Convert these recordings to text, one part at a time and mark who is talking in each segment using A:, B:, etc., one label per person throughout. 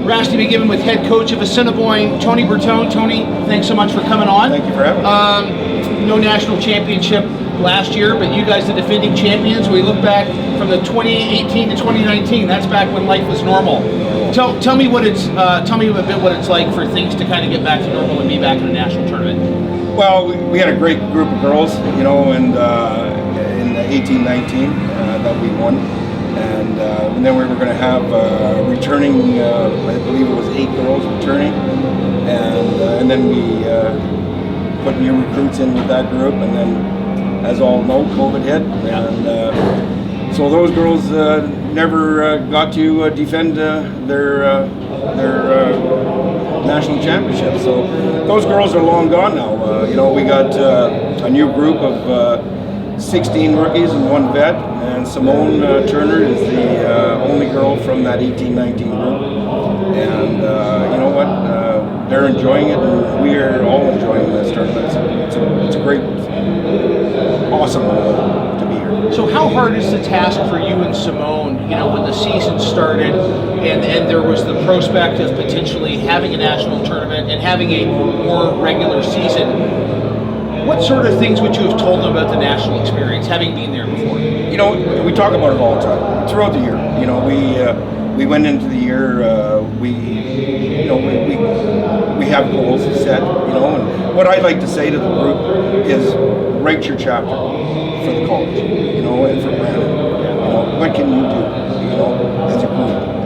A: Rasty McGibbon with head coach of Assiniboine, Tony Bertone. Tony, thanks so much for coming on.
B: Thank you for having me.
A: No national championship last year, but you guys the defending champions. We look back from the 2018 to 2019. That's back when life was normal. Tell me what it's tell me a bit what it's like for things to kind of get back to normal and be back in a national tournament.
B: Well, we had a great group of girls, you know, and in the 18-19 that we won. And then we were going to have returning, I believe it was 8 girls returning, and then we put new recruits in with that group, and then, as all know, COVID hit, and so those girls never got to defend their national championship. So those girls are long gone now. You know, we got a new group of 16 rookies and 1 vet. And Simone Turner is the only girl from that 18-19 group. And you know what? They're enjoying it, and we are all enjoying this tournament. It's a great, awesome to be here.
A: So how hard is the task for you and Simone, you know, when the season started and there was the prospect of potentially having a national tournament and having a more regular season? What sort of things would you have told them about the national experience, having been there before?
B: You know, we talk about it all the time, throughout the year. You know, we went into the year, we have goals set, you know, and what I'd like to say to the group is write your chapter for the college, you know, and for Brandon. You know, what can you do, you know, as a group?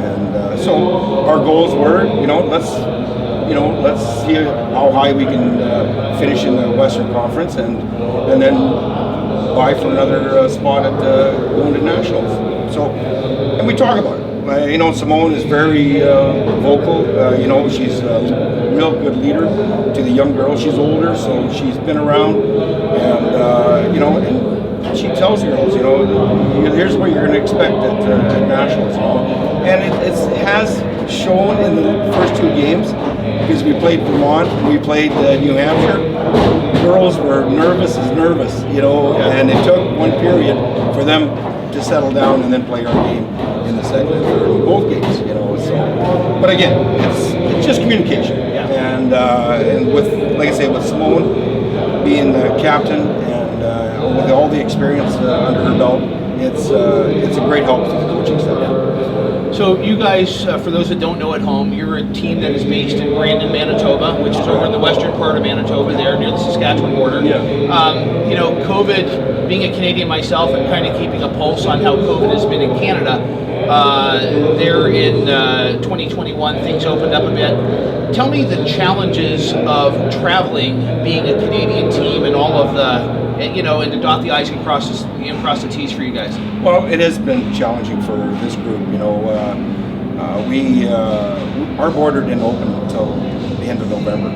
B: And so our goals were, let's see how high we can finish in the Western Conference, and then vie for another spot at going to nationals. So, and we talk about it. You know, Simone is very vocal. You know, she's a real good leader to the young girls. She's older, so she's been around, and you know, and she tells girls, you know, here's what you're going to expect at nationals. You know, and it has shown in the first 2 games. Because we played Vermont, we played New Hampshire. Girls were nervous, you know, and it took 1 period for them to settle down and then play our game in the second and third, in both games, you know. So, but again, it's just communication, and with, like I say, with Simone being the captain and with all the experience under her belt, it's a great help to the coaching staff.
A: So you guys, for those that don't know at home, you're a team that is based in Brandon, Manitoba, which is over in the western part of Manitoba there, near the Saskatchewan border.
B: Yeah.
A: You know, COVID, being a Canadian myself and kind of keeping a pulse on how COVID has been in Canada, there in 2021, things opened up a bit. Tell me the challenges of traveling, being a Canadian team, and all of the, you know, and to dot the I's and cross the T's for you guys.
B: Well, it has been challenging for this group. You know, our border didn't open until the end of November,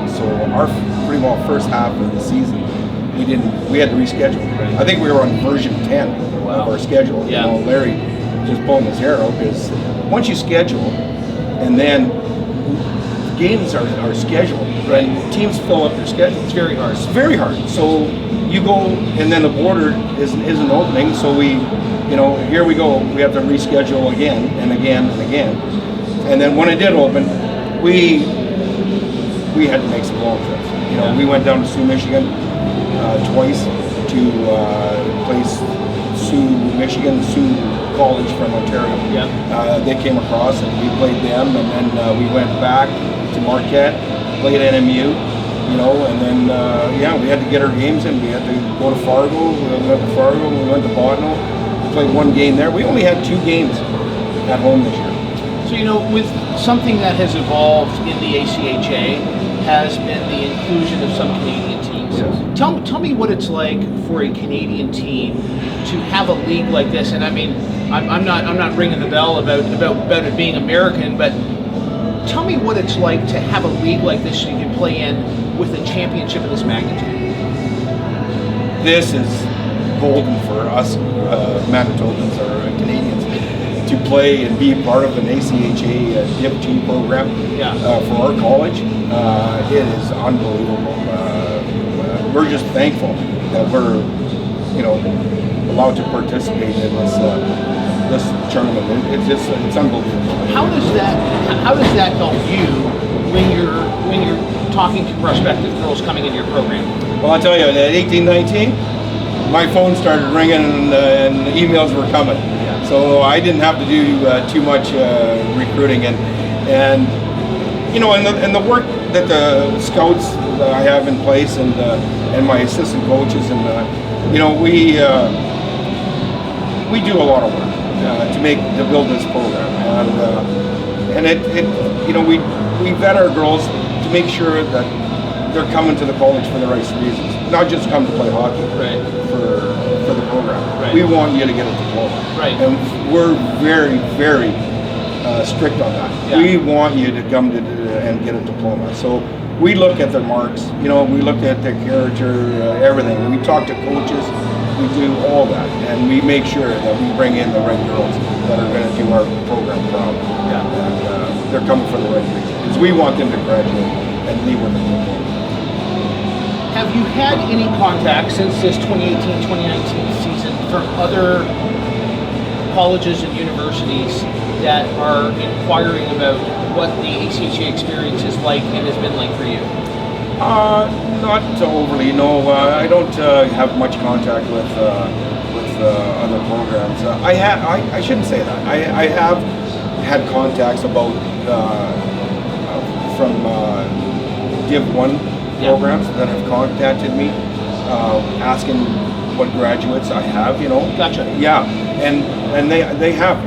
B: so our pretty well first half of the season we had to reschedule. I think we were on version 10 of our schedule.
A: Yeah.
B: You know, Larry just pulling his hair out, because once you schedule and then games are scheduled, right? Teams fill up their schedule.
A: It's very hard.
B: It's very hard. So you go, and then the border isn't opening. So we, you know, here we go. We have to reschedule again and again and again. And then when it did open, we had to make some long trips. You know, we went down to Sioux, Michigan, twice to play Sioux, Michigan, Sioux College from Ontario.
A: Yeah.
B: They came across and we played them, and then we went back to Marquette, played NMU, you know, and then we had to get our games in. We had to go to Fargo. We went to Fargo. We went to Bodno. We played 1 game there. We only had 2 games at home this year.
A: So, you know, with something that has evolved in the ACHA has been the inclusion of some Canadian teams.
B: Yes.
A: Tell me what it's like for a Canadian team to have a league like this. And I mean, I'm not ringing the bell about it being American, but tell me what it's like to have a league like this so you can play in with a championship of this magnitude.
B: This is golden for us Manitobans or Canadians to play and be part of an ACHA Div 2 program for our college. It is unbelievable. We're just thankful that we're, you know, allowed to participate in this tournament. It's unbelievable.
A: How does that help you when you're talking to prospective girls coming into your program?
B: Well, I'll tell you, at 18, 19, my phone started ringing and emails were coming.
A: Yeah.
B: So I didn't have to do too much recruiting, and you know, and the work that the scouts I have in place and my assistant coaches, and you know, we do a lot of work to build this program, and it you know, we vet our girls to make sure that they're coming to the college for the right reasons, not just come to play hockey.
A: Right.
B: For the program.
A: Right.
B: We want you to get a diploma.
A: Right.
B: And we're very, very strict on that.
A: Yeah.
B: We want you to come to and get a diploma. So we look at their marks. You know, we look at their character, everything. We talk to coaches. We do all that, and we make sure that we bring in the right girls that are going to do our program proud.
A: Yeah.
B: And they're coming for the right reason, because we want them to graduate and leave with a diploma.
A: Have you had any contact since this 2018-2019 season from other colleges and universities that are inquiring about what the ACHA experience is like and has been like for you?
B: Not overly. No, I don't have much contact with other programs. I shouldn't say that. I have had contacts about from Div 1 programs that have contacted me, asking what graduates I have. You know.
A: Gotcha.
B: Yeah, and they have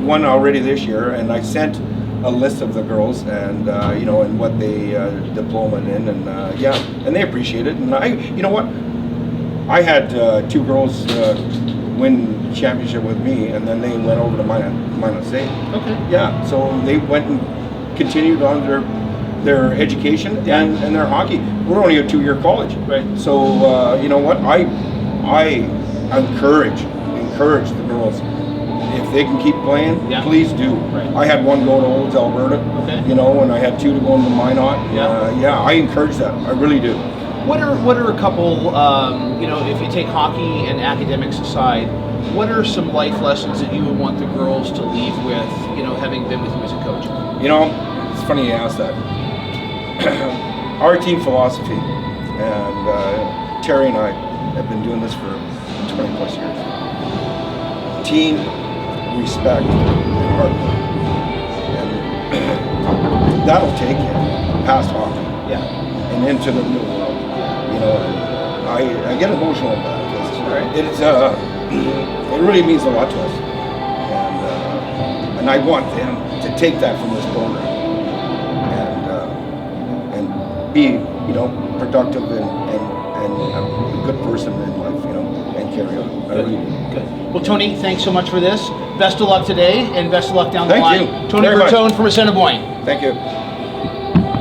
B: one already this year, and I sent a list of the girls and you know, and what they diplomaed in, and yeah, and they appreciate it. And you know what, I had 2 girls win the championship with me, and then they went over to Minot State.
A: Okay.
B: Yeah, so they went and continued on their education and their hockey. We're only a 2-year college,
A: right?
B: So you know what, I encourage the girls, if they can keep playing, please do. Right. I had 1 go to Olds, Alberta, you know, and I had 2 to go into Minot. Yeah, I encourage that. I really do.
A: What are a couple, you know, if you take hockey and academics aside, what are some life lessons that you would want the girls to leave with, you know, having been with you as a coach? You
B: know, it's funny you ask that. Our team philosophy, and Terry and I have been doing this for 20 plus years. Team, respect, and hard work. And that'll take you past hockey and into the real world. You know, I get emotional about it. It's it really means a lot to us. And I want them to take that from this program. Be, you know, productive and a good person in life, you know, and carry on.
A: Good. Well, Tony, thanks so much for this. Best of luck today, and best of luck down the line.
B: Thank you.
A: Tony Bertone from Assiniboine.
B: Thank you.